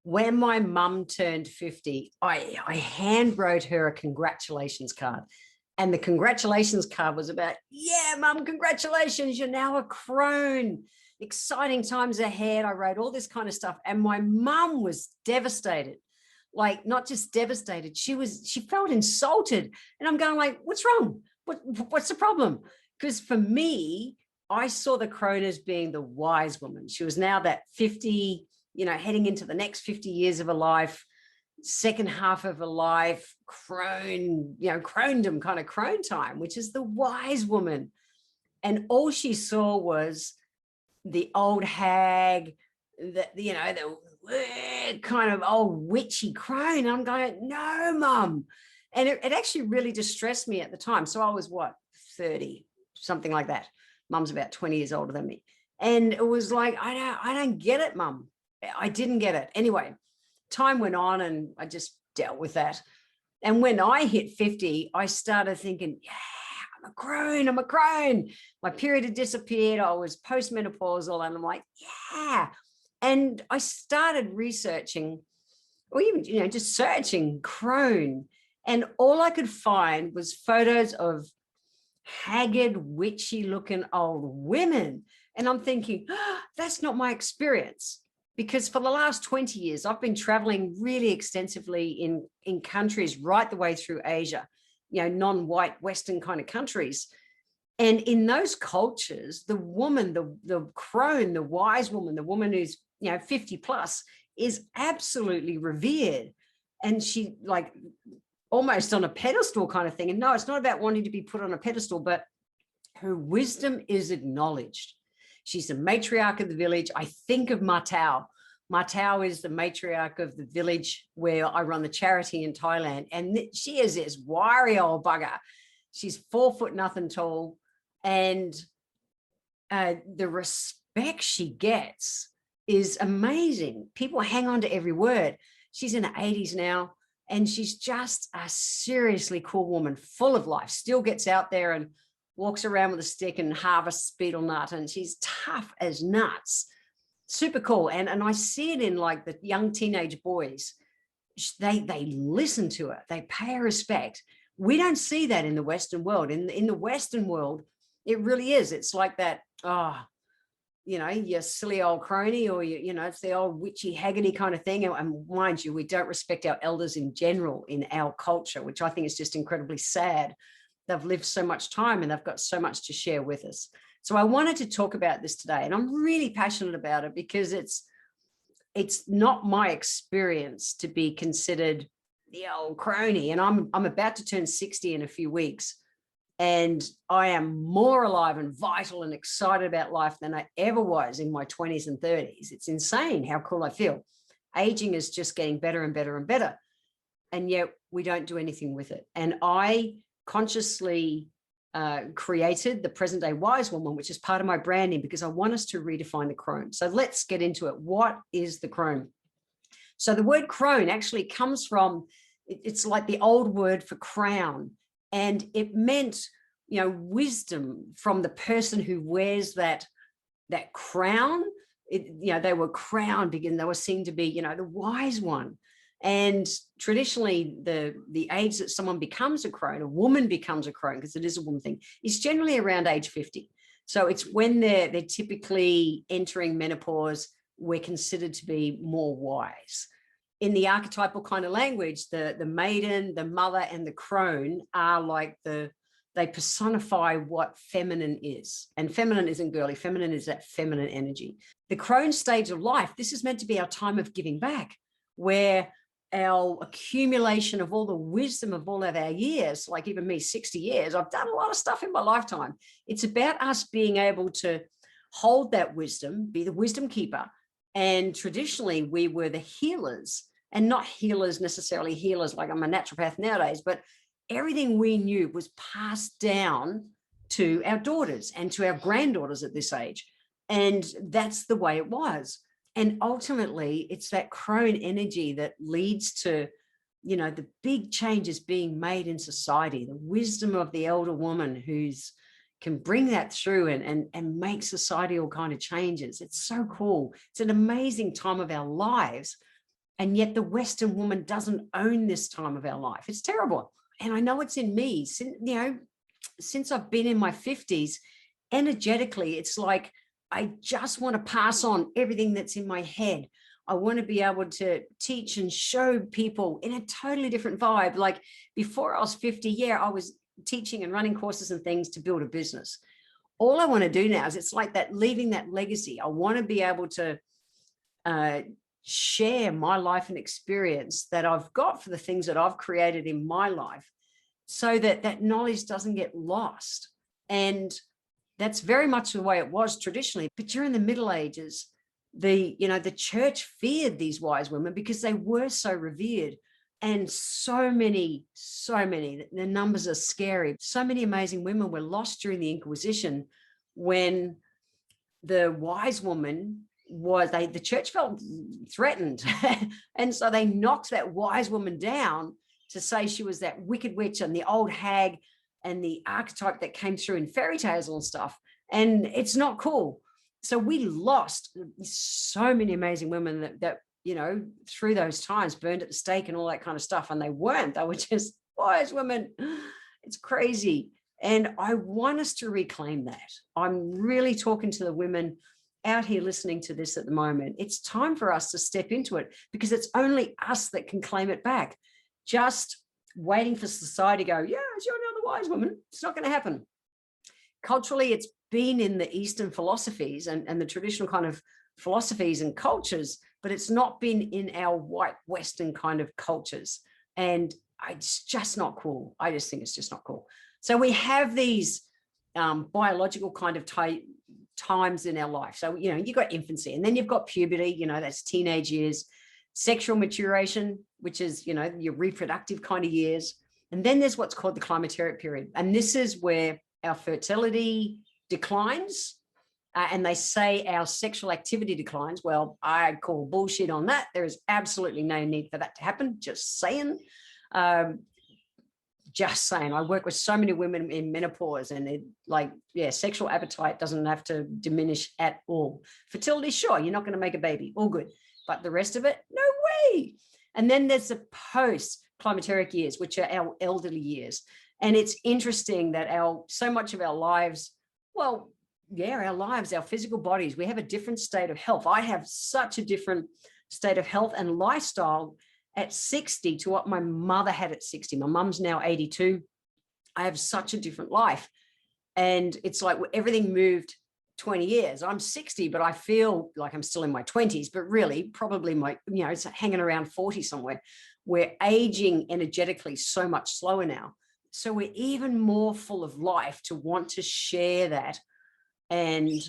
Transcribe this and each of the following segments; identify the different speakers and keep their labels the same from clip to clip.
Speaker 1: when my mum turned 50, I hand wrote her a congratulations card. And the congratulations card was about, yeah, mum, congratulations, you're now a crone. Exciting times ahead. I wrote all this kind of stuff. And my mum was devastated. Like, not just devastated, she felt insulted. And I'm going like, what's wrong? What's the problem? Because for me, I saw the crone as being the wise woman. She was now that 50, heading into the next 50 years of her life, second half of her life, crone, crondom, kind of crone time, which is the wise woman. And all she saw was the old hag, the kind of old witchy crone. I'm going, no, mum. And it actually really distressed me at the time. So I was 30, something like that. Mum's about 20 years older than me. And it was like, I don't get it, mum. I didn't get it. Anyway, time went on and I just dealt with that. And when I hit 50, I started thinking, yeah, I'm a crone. My period had disappeared. I was postmenopausal and I'm like, yeah. And I started researching, or even, just searching crone. And all I could find was photos of haggard, witchy looking old women. And I'm thinking, oh, that's not my experience. Because for the last 20 years, I've been traveling really extensively in countries right the way through Asia, non-white Western kind of countries. And in those cultures, the woman, the crone, the wise woman, the woman who's, 50 plus is absolutely revered. And she like almost on a pedestal kind of thing. And no, it's not about wanting to be put on a pedestal, but her wisdom is acknowledged. She's the matriarch of the village. I think of Matau. Matau is the matriarch of the village where I run the charity in Thailand. And she is this wiry old bugger. She's 4 foot nothing tall. And the respect she gets is amazing. People hang on to every word. She's in her 80s now. And she's just a seriously cool woman, full of life, still gets out there and walks around with a stick and harvests betel nut, and she's tough as nuts. Super cool. And I see it in like the young teenage boys. They listen to her. They pay her respect. We don't see that in the Western world. In the Western world, it really is. It's like that, you silly old crony, or it's the old witchy haggerty kind of thing. And mind you, we don't respect our elders in general in our culture, which I think is just incredibly sad. They've lived so much time and they've got so much to share with us. So I wanted to talk about this today, and I'm really passionate about it because it's not my experience to be considered the old crony. And I'm about to turn 60 in a few weeks, and I am more alive and vital and excited about life than I ever was in my 20s and 30s. It's insane how cool I feel. Aging is just getting better and better and better. And yet we don't do anything with it. And I consciously created the present day wise woman, which is part of my branding, because I want us to redefine the crone. So let's get into it. What is the crone? So the word crone actually comes from, it's like the old word for crown. And it meant, wisdom from the person who wears that crown. They were crowned because they were seen to be, the wise one. And traditionally, the age that someone becomes a crone, a woman becomes a crone, because it is a woman thing, is generally around age 50. So it's when they're typically entering menopause, we're considered to be more wise. In the archetypal kind of language, the maiden, the mother, and the crone are like they personify what feminine is. And feminine isn't girly. Feminine is that feminine energy. The crone stage of life, this is meant to be our time of giving back, where our accumulation of all the wisdom of all of our years, like even me, 60 years, I've done a lot of stuff in my lifetime. It's about us being able to hold that wisdom, be the wisdom keeper. And traditionally we were the healers, and not healers necessarily healers like I'm a naturopath nowadays, but everything we knew was passed down to our daughters and to our granddaughters at this age. And that's the way it was. And ultimately, it's that crone energy that leads to, the big changes being made in society, the wisdom of the elder woman who's can bring that through and make societal kind of changes. It's so cool. It's an amazing time of our lives. And yet the Western woman doesn't own this time of our life. It's terrible. And I know it's in me. Since I've been in my 50s, energetically, it's like I just want to pass on everything that's in my head. I want to be able to teach and show people in a totally different vibe. Like before I was 50, yeah, I was teaching and running courses and things to build a business. All I want to do now is it's like that, leaving that legacy. I want to be able to share my life and experience that I've got for the things that I've created in my life, so that that knowledge doesn't get lost. And that's very much the way it was traditionally. But during the Middle Ages, the church feared these wise women because they were so revered. And so many, the numbers are scary. So many amazing women were lost during the Inquisition when the wise woman the church felt threatened. And so they knocked that wise woman down to say she was that wicked witch and the old hag and the archetype that came through in fairy tales and stuff. And it's not cool. So we lost so many amazing women that through those times burned at the stake and all that kind of stuff. And they were just wise women. It's crazy. And I want us to reclaim that. I'm really talking to the women out here listening to this at the moment. It's time for us to step into it, because it's only us that can claim it back. Just waiting for society to go, yeah, you're another wise woman. It's not going to happen. Culturally, it's been in the Eastern philosophies and the traditional kind of philosophies and cultures, but it's not been in our white Western kind of cultures. And it's just not cool. I just think it's just not cool. So we have these biological kind of times in our life. So, you've got infancy, and then you've got puberty, that's teenage years, sexual maturation, which is, your reproductive kind of years. And then there's what's called the climacteric period. And this is where our fertility declines. And they say our sexual activity declines. Well, I call bullshit on that. There is absolutely no need for that to happen. Just saying. I work with so many women in menopause, and sexual appetite doesn't have to diminish at all. Fertility, sure, you're not going to make a baby, all good. But the rest of it, no way. And then there's the post-climacteric years, which are our elderly years. And it's interesting that so much of our lives, our physical bodies, we have a different state of health. I have such a different state of health and lifestyle at 60 to what my mother had at 60. My mum's now 82. I have such a different life. And it's like everything moved 20 years. I'm 60, but I feel like I'm still in my 20s, but really probably it's hanging around 40 somewhere. We're aging energetically so much slower now. So we're even more full of life to want to share that and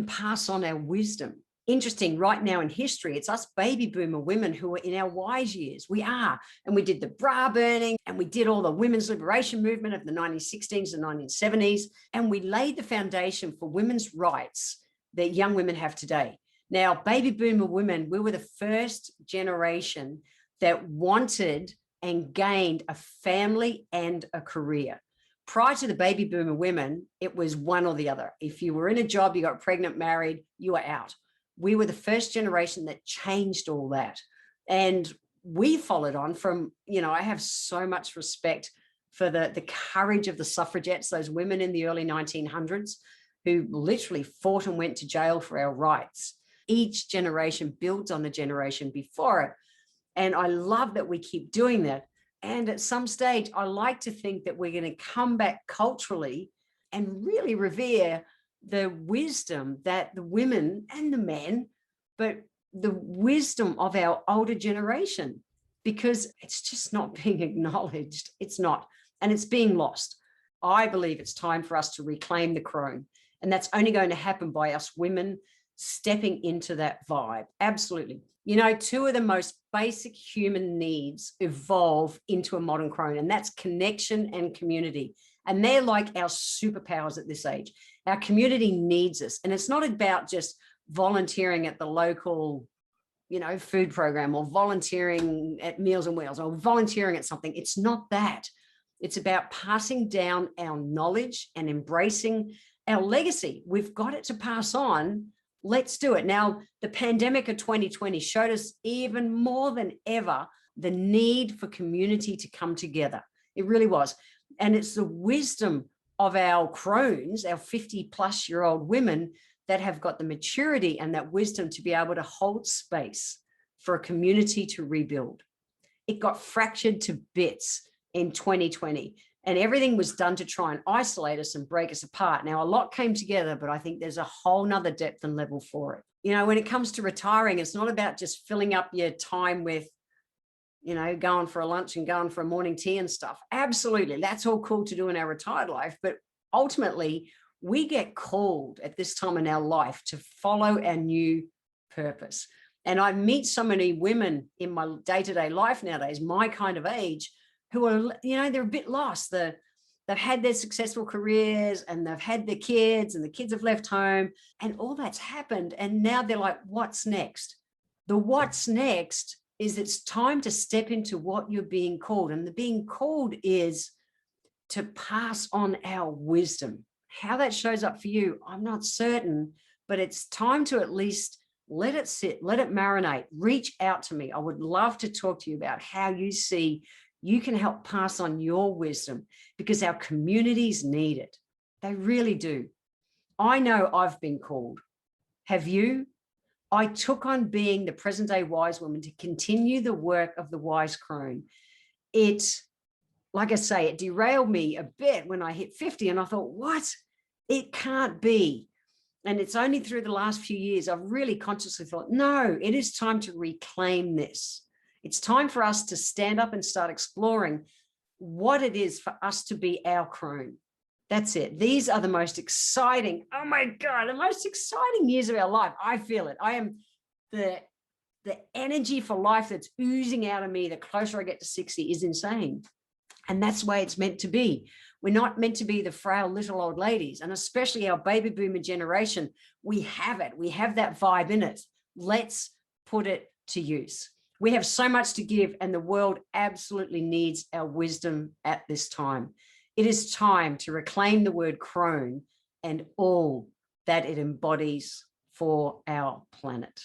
Speaker 1: pass on our wisdom. Interesting, right now in history, it's us baby boomer women who are in our wise years. We are. And we did the bra burning, and we did all the women's liberation movement of the 1960s and 1970s. And we laid the foundation for women's rights that young women have today. Now, baby boomer women, we were the first generation that wanted and gained a family and a career. Prior to the baby boomer women, it was one or the other. If you were in a job, you got pregnant, married, you were out. We were the first generation that changed all that. And we followed on from, I have so much respect for the courage of the suffragettes, those women in the early 1900s who literally fought and went to jail for our rights. Each generation builds on the generation before it. And I love that we keep doing that. And at some stage, I like to think that we're going to come back culturally and really revere the wisdom that the women and the men, but the wisdom of our older generation, because it's just not being acknowledged. It's not, and it's being lost. I believe it's time for us to reclaim the crone. And that's only going to happen by us women stepping into that vibe. Absolutely. Two of the most basic human needs evolve into a modern crone, and that's connection and community. And they're like our superpowers at this age. Our community needs us. And it's not about just volunteering at the local, food program, or volunteering at Meals on Wheels, or volunteering at something. It's not that. It's about passing down our knowledge and embracing our legacy. We've got it to pass on, Let's do it. Now, the pandemic of 2020 showed us even more than ever the need for community to come together. It really was. And it's the wisdom of our crones, our 50-plus-year-old women, that have got the maturity and that wisdom to be able to hold space for a community to rebuild. It got fractured to bits in 2020, and everything was done to try and isolate us and break us apart. Now, a lot came together, but I think there's a whole nother depth and level for it. You know, when it comes to retiring, it's not about just filling up your time with, you know, going for a lunch and going for a morning tea and stuff. Absolutely. That's all cool to do in our retired life. But ultimately, we get called at this time in our life to follow our new purpose. And I meet so many women in my day-to-day life nowadays, my kind of age, who are, you know, they're a bit lost. They've had their successful careers and they've had their kids and the kids have left home and all that's happened. And now they're like, what's next? The what's next is it's time to step into what you're being called. And the being called is to pass on our wisdom. How that shows up for you, I'm not certain, but it's time to at least let it sit, let it marinate, reach out to me. I would love to talk to you about how you see you can help pass on your wisdom, because our communities need it. They really do. I know I've been called. Have you? I took on being the present day wise woman to continue the work of the wise crone. It, like I say, it derailed me a bit when I hit 50 and I thought, what? It can't be. And it's only through the last few years I've really consciously thought, no, it is time to reclaim this. It's time for us to stand up and start exploring what it is for us to be our crone. That's it. These are the most exciting, oh my God, the most exciting years of our life. I feel it. I am the energy for life that's oozing out of me the closer I get to 60 is insane. And that's the way it's meant to be. We're not meant to be the frail little old ladies, and especially our baby boomer generation. We have it. We have that vibe in it. Let's put it to use. We have so much to give, and the world absolutely needs our wisdom at this time. It is time to reclaim the word crone and all that it embodies for our planet.